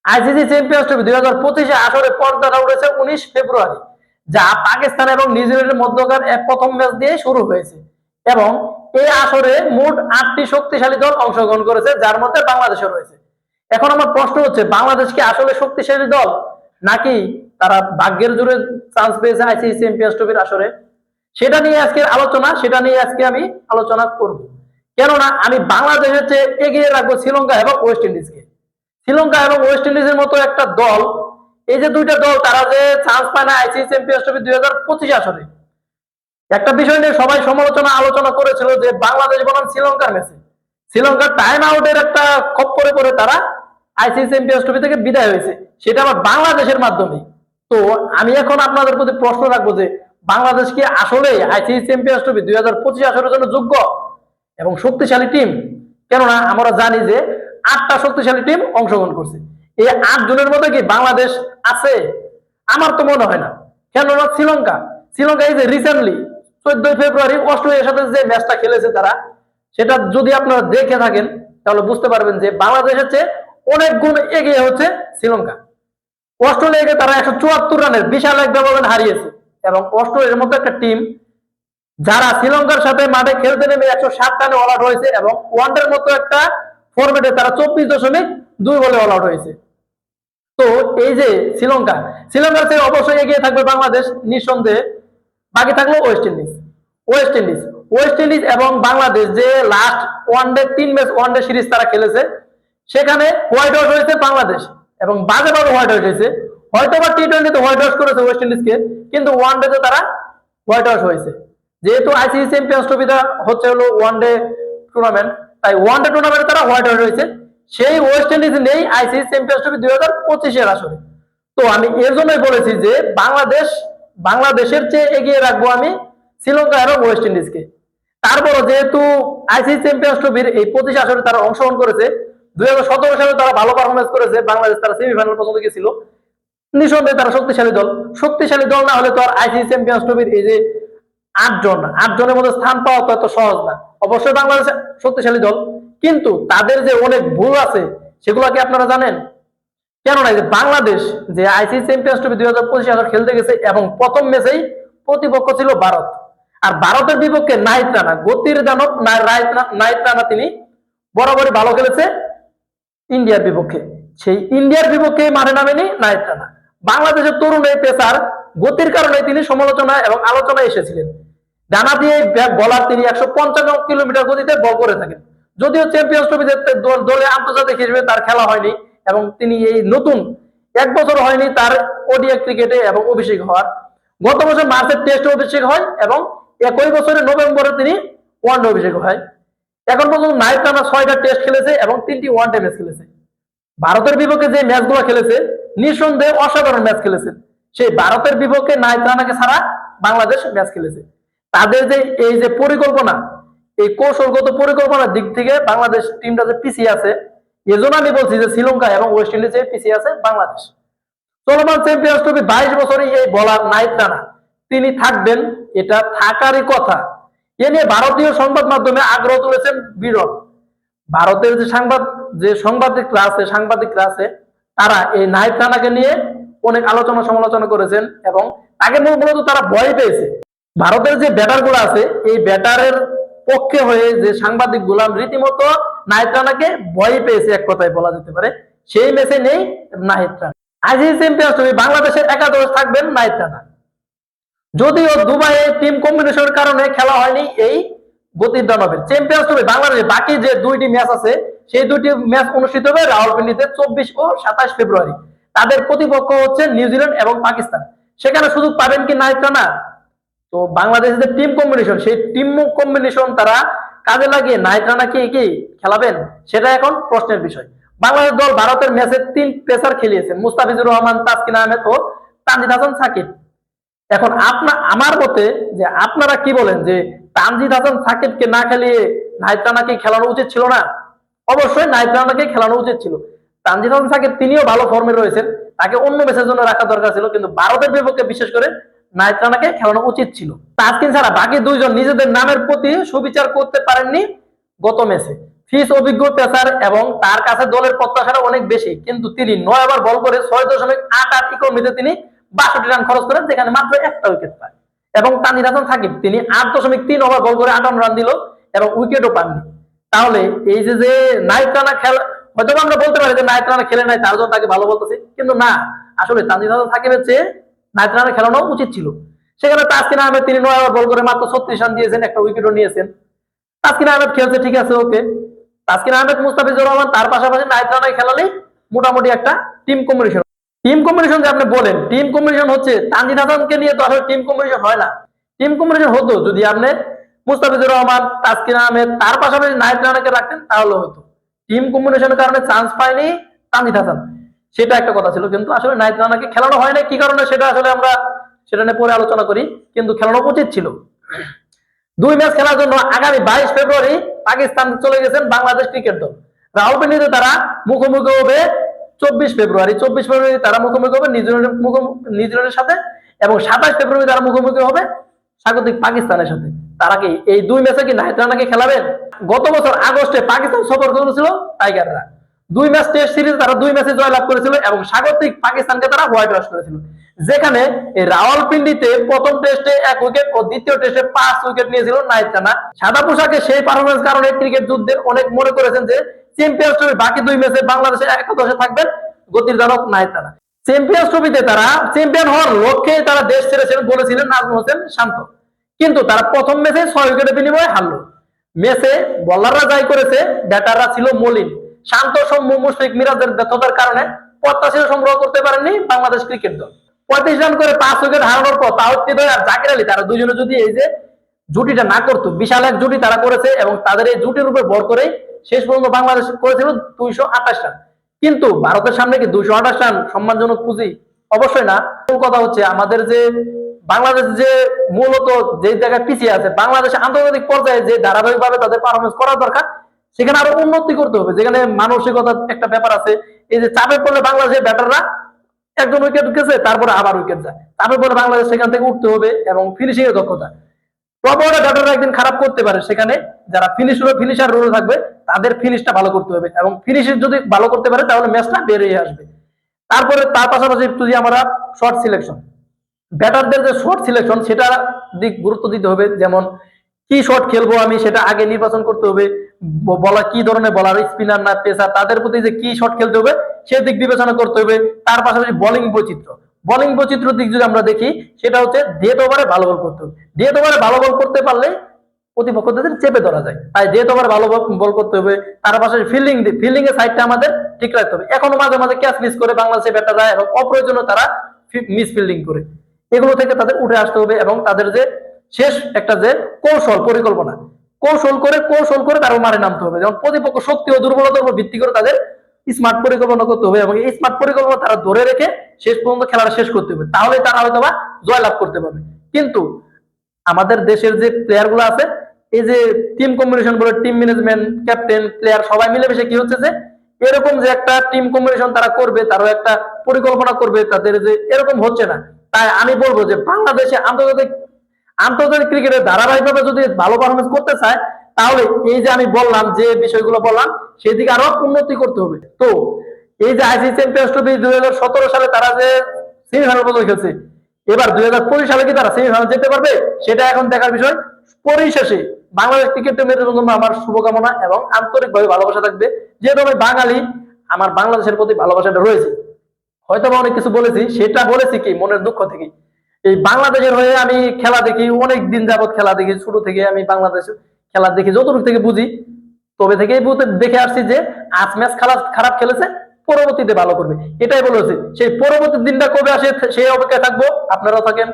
ICC champions trophy 2025 আসরে পর্দাটা উঠেছে 19 ফেব্রুয়ারি, যা পাকিস্তান এবং নিউজিল্যান্ডের মধ্যকার প্রথম ম্যাচ দিয়ে শুরু হয়েছে। এবং এই আসরে মোট 8টি শক্তিশালী দল অংশগ্রহণ করেছে, যার মধ্যে বাংলাদেশও রয়েছে। এখন আমার প্রশ্ন হচ্ছে, বাংলাদেশ কি আসলে শক্তিশালী দল, নাকি তারা ভাগ্যের জোরে চান্স পেয়েছে আইসিসি চ্যাম্পিয়ন্স ট্রফির আসরে? সেটা নিয়ে আজকে আমি আলোচনা করব। কেননা আমি বাংলাদেশের চেয়ে এগিয়ে রাখবো শ্রীলঙ্কা এবং ওয়েস্ট ইন্ডিজকে। শ্রীলঙ্কা এবং ওয়েস্ট ইন্ডিজের মতো একটা দল, এই যে দুইটা দল, তারা যে চান্স পায় না আইসিসি চ্যাম্পিয়ন্স ট্রফি 2025 আসরে, একটা বিষয় নিয়ে সবাই আলোচনা করেছিল যে বাংলাদেশ বনাম শ্রীলঙ্কার ম্যাচে শ্রীলঙ্কার টাইম আউটের একটা খপ্পরে পড়ে তারা আইসিসি চ্যাম্পিয়ন্স ট্রফি থেকে বিদায় হয়েছে, সেটা আবার বাংলাদেশের মাধ্যমে। তো আমি এখন আপনাদের প্রতি প্রশ্ন রাখবো যে বাংলাদেশ কি আসলে আইসিসি চ্যাম্পিয়ন্স ট্রফি 2025 আসরের জন্য যোগ্য এবং শক্তিশালী টিম? কেননা আমরা জানি যে 8টা শক্তিশালী টিম অংশগ্রহণ করছে। এই 8 জনের মধ্যে কি বাংলাদেশ আছে? আমার তো মনে হয় না। কেননা শ্রীলঙ্কা এই যে রিসেন্টলি 14 ফেব্রুয়ারি অস্ট্রেলিয়ার সাথে যে ম্যাচটা খেলেছে তারা, সেটা যদি আপনারা দেখে থাকেন তাহলে বুঝতে পারবেন যে বাংলাদেশের চেয়ে অনেক গুণ এগিয়ে হচ্ছে শ্রীলঙ্কা। অস্ট্রেলিয়াকে তারা 174 রানের বিশাল এক ব্যবধান হারিয়েছে। এবং অস্ট্রেলিয়ার মতো একটা টিম, যারা শ্রীলঙ্কার সাথে মাঠে খেলতে নেমে 107 রানে অল আউট হয়েছে, এবং ওয়ানডের মতো একটা ফরম্যাটে তারা 24.2 বলে অল আউট হয়েছে। তো এই যে শ্রীলঙ্কার চেয়ে অবশ্যই এগিয়ে থাকবে বাংলাদেশ নিঃসন্দেহে। বাকি থাকলো ওয়েস্ট ইন্ডিজ এবং বাংলাদেশ, যে লাস্ট 3 ম্যাচ ওয়ানডে সিরিজ তারা খেলেছে, সেখানে হোয়াইট ওয়াশ হয়েছে বাংলাদেশ, এবং বাজে হোয়াইট ওয়াশ হয়েছে। হয়তো বা টি20তে হোয়াইট ওয়াশ করেছে ওয়েস্ট ইন্ডিজকে, কিন্তু ওয়ানডেতে তারা হোয়াইট ওয়াশ হয়েছে। যেহেতু আইসিসি চ্যাম্পিয়ন্স ট্রফিটা হচ্ছে হলো ওয়ানডে টুর্নামেন্ট, তাই ওয়ানডে টুর্নামেন্টে তারা হোয়াইট ওয়াশ হয়েছে। সেই ওয়েস্ট ইন্ডিজ নেই আইসিসি চ্যাম্পিয়ন্স ট্রফি 2025 আসরে। তো আমি এর জন্যই বলেছি যে বাংলাদেশের চেয়ে এগিয়ে রাখবো আমি শ্রীলঙ্কা এবং ওয়েস্ট ইন্ডিজকে। তারপরও যেহেতু আইসিসি চ্যাম্পিয়ন্স ট্রফির এই 25 আসরে তারা অংশগ্রহণ করেছে, 2017 সালে তারা ভালো পারফরমেন্স করেছে, বাংলাদেশ তারা সেমিফাইনাল পর্যন্ত গেছিল, নিঃসন্দেহে তারা শক্তিশালী দল না হলে তো আর আইসিসি চ্যাম্পিয়ন্স ট্রফির এই যে 8 জনের মধ্যে স্থান পাওয়া তো এত সহজ না। অবশ্যই বাংলাদেশ শক্তিশালী দল, কিন্তু তাদের যে অনেক ভুল আছে সেগুলো কি আপনারা জানেন? কেননা যে বাংলাদেশ যে আইসিসি চ্যাম্পিয়ন্স ট্রফি 2025 আসর খেলতে গেছে, এবং প্রথম ম্যাচেই প্রতিপক্ষ ছিল ভারত। আর ভারতের বিপক্ষে নাহিদ রানা, গতির দানব নাহিদ রানা, তিনি বরাবরই ভালো খেলেছে ইন্ডিয়ার বিপক্ষে। সেই ইন্ডিয়ার বিপক্ষে মাঠে নামেনি নাহিদ রানা। বাংলাদেশের তরুণ এই পেসার গতির কারণে তিনি সমালোচনা এবং আলোচনায় এসেছিলেন। ডানা দিয়ে বলার তিনি 155 কিলোমিটার গতিতে বল করে থাকেন। যদিও চ্যাম্পিয়ন্স ট্রফিতে দলে আন্তর্জাতিক হিসেবে তার খেলা হয়নি, এবং তিনি এই নতুন 1 বছর হয়নি তার ওডিআই ক্রিকেটে এবং অভিষেক হওয়ার। গত বছর মার্চের টেস্টে অভিষেক হয়, এবং একই বছরের নভেম্বরে তিনি ওয়ানডে অভিষেক হয়। এখন পর্যন্ত নাহিদ রানা 6টা টেস্ট খেলেছে এবং 3টি ওয়ানডে ম্যাচ খেলেছে। ভারতের বিপক্ষে যে ম্যাচগুলো খেলেছে, নিঃসন্দেহে অসাধারণ ম্যাচ খেলেছে। সেই ভারতের বিপক্ষে নাহিদ রানাকে ছাড়া বাংলাদেশ ম্যাচ খেলেছে। তাদের যে এই যে পরিকল্পনা, এই কৌশলগত পরিকল্পনার দিক থেকে বাংলাদেশ টিমটা যে পিছিয়ে আছে, এজন্য আমি বলছি যে শ্রীলঙ্কা এবং ওয়েস্ট ইন্ডিজে পিছিয়ে আছে বাংলাদেশ। চলমান চ্যাম্পিয়ন্স ট্রফি 22 বছরই এই বলার নাহিদ রানা তিনি থাকবেন, এটা থাকারই কথা। এ নিয়ে ভারতীয় সংবাদ মাধ্যমে আগ্রহ তুলেছেন বিরল। ভারতের যে সাংবাদিকরা আছে তারা এই নাহিদ রানাকে নিয়ে অনেক সমালোচনা করেছেন, এবং তাকে মূলত তারা ভয় পেয়েছে। ভারতের যে ব্যাটার গুলো আছে, এই ব্যাটারের পক্ষে হয়ে যে সাংবাদিক গুলাম রীতিমতো নাহিদ রানাকে ভয় পেয়েছে, এক কথায় বলা যেতে পারে। সেই ম্যাচে নেই Nahid Rana. ICC champions trophy বাংলাদেশের একাদশে থাকবেন নাহিদ রানা। যদিও দুবাইয়ে টিম কম্বিনেশনের কারণে খেলা হয়নি এই গতির দানবের। চ্যাম্পিয়ন্স ট্রফি বাংলাদেশের বাকি যে 2টি ম্যাচ আছে, সেই 2টি ম্যাচ অনুষ্ঠিত হবে রাওয়ালপিন্ডিতে 24 ও 27 ফেব্রুয়ারি। তাদের প্রতিপক্ষ হচ্ছে নিউজিল্যান্ড এবং পাকিস্তান। সেখানে সুযোগ পাবেন কি নাহিদ রানা? তো বাংলাদেশের যে টিম কম্বিনেশন, সেই টিম কম্বিনেশন তারা কাজে লাগিয়ে নাহিদ রানাকে কি খেলাবেন, সেটা এখন প্রশ্নের বিষয়। বাংলাদেশ দল ভারতের ম্যাচে 3 পেসার খেলিয়েছেন, মুস্তাফিজুর রহমান, তাসকিন আহমেদ ও তানজিদ হাসান সাকিব। এখন আমার মতে যে আপনারা কি বলেন যে তানজিদ হাসান সাকিবকে না খেলিয়ে নাহিদ রানাকে খেলানো উচিত ছিল না? অবশ্যই নাহিদ রানাকে খেলানো উচিত ছিল। তানজিদ হাসান সাকিব তিনিও ভালো ফর্মে রয়েছেন, তাকে অন্য ম্যাচের জন্য রাখা দরকার ছিল, কিন্তু ভারতের বিপক্ষে বিশেষ করে নাহিদ রানাকে খেলানো উচিত ছিল। তাসকিন ছাড়া বাকি 2 জন নিজেদের নামের প্রতি সুবিচার করতে পারেননি গত ম্যাচে। ফিস অভিজ্ঞ পেসার এবং তার কাছে দলের প্রত্যাশাটা অনেক বেশি, কিন্তু তিনি 9 ওভার বল করে 6.88 ইকোনমিতে তিনি 62 রান খরচ করেন, যেখানে মাত্র একটা উইকেট পায়। এবং তানজিদ হাসান সাকিব তিনি 8.3 ওভার বল করে 58 রান দিল এবং উইকেটও পাননি। তাহলে এই যে যে নাইট রানা খেলা, হয়তো আমরা বলতে পারি যে নাইট রানা খেলে নাই তার জন্য তাকে ভালো বলতেছি, কিন্তু না, আসলে তানজিদ হাসান সাকিবের চেয়ে নাইট রানা খেলানো উচিত ছিল। সেখানে তাসকিন আহমেদ তিনি 9 ওভার বল করে মাত্র 36 রান দিয়েছেন, একটা উইকেটও নিয়েছেন। তাসকিন আহমেদ খেলছে, ঠিক আছে, ওকে। তাসকিন আহমেদ, মুস্তাফিজুর রহমান তার পাশাপাশি নাইট রানায় খেলালেই মোটামুটি একটা টিম কম্বিনেশন। টিম কম্বিনেশন যে আপনি বলেন, টিম কম্বিনেশন হচ্ছে তানজিদ হাসানকে নিয়ে তো আসলে টিম কম্বিনেশন হয় না। টিম কম্বিনেশন হতো যদি আপনি মুস্তাফিজুর রহমান, তাসকিন আহমেদ তার পাশাপাশি নাইট রানাকে রাখতেন, তাহলে হতো। টিম কম্বিনেশনের কারণে চান্স পায়নি তানজিদ হাসান, সেটা একটা কথা ছিল। কিন্তু আসলে নাইট রানাকে খেলানো হয় না, কি কারণে সেটা আসলে আমরা সেটা নিয়ে পরে আলোচনা করি, কিন্তু খেলানো উচিত ছিল। 2 ম্যাচ খেলার জন্য আগামী 22 ফেব্রুয়ারি পাকিস্তান চলে গেছেন বাংলাদেশ ক্রিকেট দল। রাওয়ালপিন্ডিতে তারা মুখোমুখি হবে 24 ফেব্রুয়ারি তারা মুখোমুখি হবে নিউজিল্যান্ডের সাথে, এবং 27 ফেব্রুয়ারি তারা মুখোমুখি হবে স্বাগতিক পাকিস্তানের সাথে। তারা কি এই 2 ম্যাচে কি নাহিদ রানাকে খেলাবেন? গত বছর আগস্টে পাকিস্তান সফর করেছিল টাইগাররা। 2 ম্যাচ টেস্ট সিরিজ তারা 2 ম্যাচে জয়লাভ করেছিল এবং স্বাগতিক পাকিস্তানকে তারা হোয়াইট ওয়াশ করেছিল। যেখানে এই রাওয়ালপিন্ডিতে প্রথম টেস্টে 1 উইকেট ও দ্বিতীয় টেস্টে 5 উইকেট নিয়েছিল নাহিদ রানা। সাদা পোশাকে সেই পারফরমেন্স কারণে ক্রিকেট যুদ্ধের অনেক মনে করেছেন যে চ্যাম্পিয়ন্স ট্রফির বাকি 2 ম্যাচে বাংলাদেশের একাদশে থাকবেন গতির ধারক নাহিদ রানা। চ্যাম্পিয়ন্স ট্রফিতে তারা চ্যাম্পিয়ন হওয়ার লক্ষ্যে তারা দেশ ছেড়েছিলেন বলেছিলেন নাজমুল হোসেন শান্ত, কিন্তু তারা প্রথম ম্যাচে 6 উইকেটের বিনিময়ে হারলো। ম্যাচে বোলাররা যাই করেছে, ব্যাটাররা ছিল মলিন। শান্ত, সৌম্য, মুশফিক, মিরাজের ব্যর্থতার কারণে প্রত্যাশিত সংগ্রহ করতে পারেননি বাংলাদেশ ক্রিকেট দল। 35 রান করে 5 উইকেট হারানোর পর তাওহিদ হৃদয় আর জাকির আলী তারা দুজনে যদি এই যে জুটিটা না করতো, বিশাল এক জুটি তারা করেছে এবং তাদের এই জুটির উপর ভর করে শেষ পর্যন্ত বাংলাদেশ করেছিল 228 রান। কিন্তু ভারতের সামনে কি 228 রান সম্মানজনক পুঁজি? অবশ্যই না। কথা হচ্ছে আমাদের যে বাংলাদেশ যে মূলত যে জায়গায় পিছিয়ে আছে, বাংলাদেশে আন্তর্জাতিক পর্যায়ে যে ধারাবাহিকভাবে তাদের পারফরমেন্স করা দরকার, সেখানে আরো উন্নতি করতে হবে। যেখানে মানসিকতার একটা ব্যাপার আছে, এই যে চাপে পড়লে বাংলাদেশের ব্যাটাররা একজন উইকেট গেছে তারপরে আবার উইকেট যায়, চাপে পড়লে বাংলাদেশ সেখান থেকে উঠতে হবে। এবং ফিনিশিং এর দক্ষতা, টপ অর্ডার ব্যাটাররা একদিন খারাপ করতে পারে, সেখানে যারা ফিনিশার রোলে থাকবে তাদের ফিনিশটা ভালো করতে হবে, এবং ফিনিশিং যদি ভালো করতে পারে তাহলে ম্যাচটা বেরিয়ে আসবে। তারপরে তার পাশাপাশি যদি আমরা শর্ট সিলেকশন, ব্যাটারদের যে শর্ট সিলেকশন সেটা দিক গুরুত্ব দিতে হবে। যেমন কি শট খেলবো আমি সেটা আগে নির্বাচন করতে হবে। বলার কি ধরনের বলার, স্পিনার না পেসার, তাদের প্রতি যে কি শট খেলতে হবে সে দিক বিবেচনা করতে হবে। তার পাশাপাশি বোলিং বৈচিত্র্য দিক যদি আমরা দেখি, সেটা হচ্ছে ডেথ ওভারে ভালো বল করতে হবে। ডেথ ওভারে ভালো বল করতে পারলে প্রতিপক্ষদের চেপে ধরা যায়, তাই ডেথ ওভারে ভালো বল করতে হবে। তার পাশাপাশি ফিল্ডিং এর সাইডটা আমাদের ঠিক রাখতে হবে। এখনো মাঝে মাঝে ক্যাচ মিস করে বাংলাদেশের ব্যাটাররা, এবং অপ্রয়োজনীয় তারা মিস ফিল্ডিং করে, এগুলো থেকে তাদের উঠে আসতে হবে। এবং তাদের যে শেষ একটা যে কৌশল করে তারা মারে নামতে হবে। যেমন প্রতিপক্ষ শক্তি ও দুর্বলতার উপর ভিত্তি করে তাদের স্মার্ট পরিকল্পনা করতে হবে, এবং এই স্মার্ট পরিকল্পনা তারা ধরে রেখে শেষ পর্যন্ত খেলাটা শেষ করতে হবে, তাহলে তারা হয়তো বা জয়লাভ করতে পারবে। কিন্তু আমাদের দেশের যে প্লেয়ার গুলো আছে, এই যে টিম কম্বিনেশন বলে, টিম ম্যানেজমেন্ট, ক্যাপ্টেন, প্লেয়ার সবাই মিলেমিশে কি হচ্ছে যে এরকম যে একটা টিম কম্বিনেশন তারা করবে, তারও একটা পরিকল্পনা করবে, তাদের যে এরকম হচ্ছে না। তাই আমি বলবো যে বাংলাদেশে আন্তর্জাতিক ক্রিকেটের ধারাবাহিকভাবে যদি ভালো পারফরমেন্স করতে চায়, তাহলে এই যে আমি বললাম, যে বিষয়গুলো বললাম, সেই দিকে আরো উন্নতি করতে হবে। তো এই যে আইসিসি চ্যাম্পিয়ন্স ট্রফি 2017 সালে তারা যে সেমিফাইনাল পর্যন্ত খেলছে, এবার 2025 সালে কি তারা সেমিফাইনাল যেতে পারবে, সেটা এখন দেখার বিষয়। পরিশেষে বাংলাদেশ ক্রিকেট টিমের জন্য আমার শুভকামনা এবং আন্তরিকভাবে ভালোবাসা থাকবে। যেহেতু আমি বাঙালি, আমার বাংলাদেশের প্রতি ভালোবাসাটা রয়েছে। হয়তো অনেক কিছু বলেছি, সেটা বলেছি কি মনের দুঃখ থেকে। এই বাংলাদেশের হয়ে আমি খেলা দেখি, অনেক দিন যাবত খেলা দেখি, ছোট থেকে আমি বাংলাদেশের খেলা দেখি, যতটুকু থেকে বুঝি তবে থেকেই দেখে আসছি যে আজ ম্যাচ খারাপ খেলেছে, পরবর্তীতে ভালো করবে, এটাই বলেছে। সেই পরবর্তী দিনটা কবে আসে সেই অপেক্ষায় থাকবো। আপনারাও থাকেন।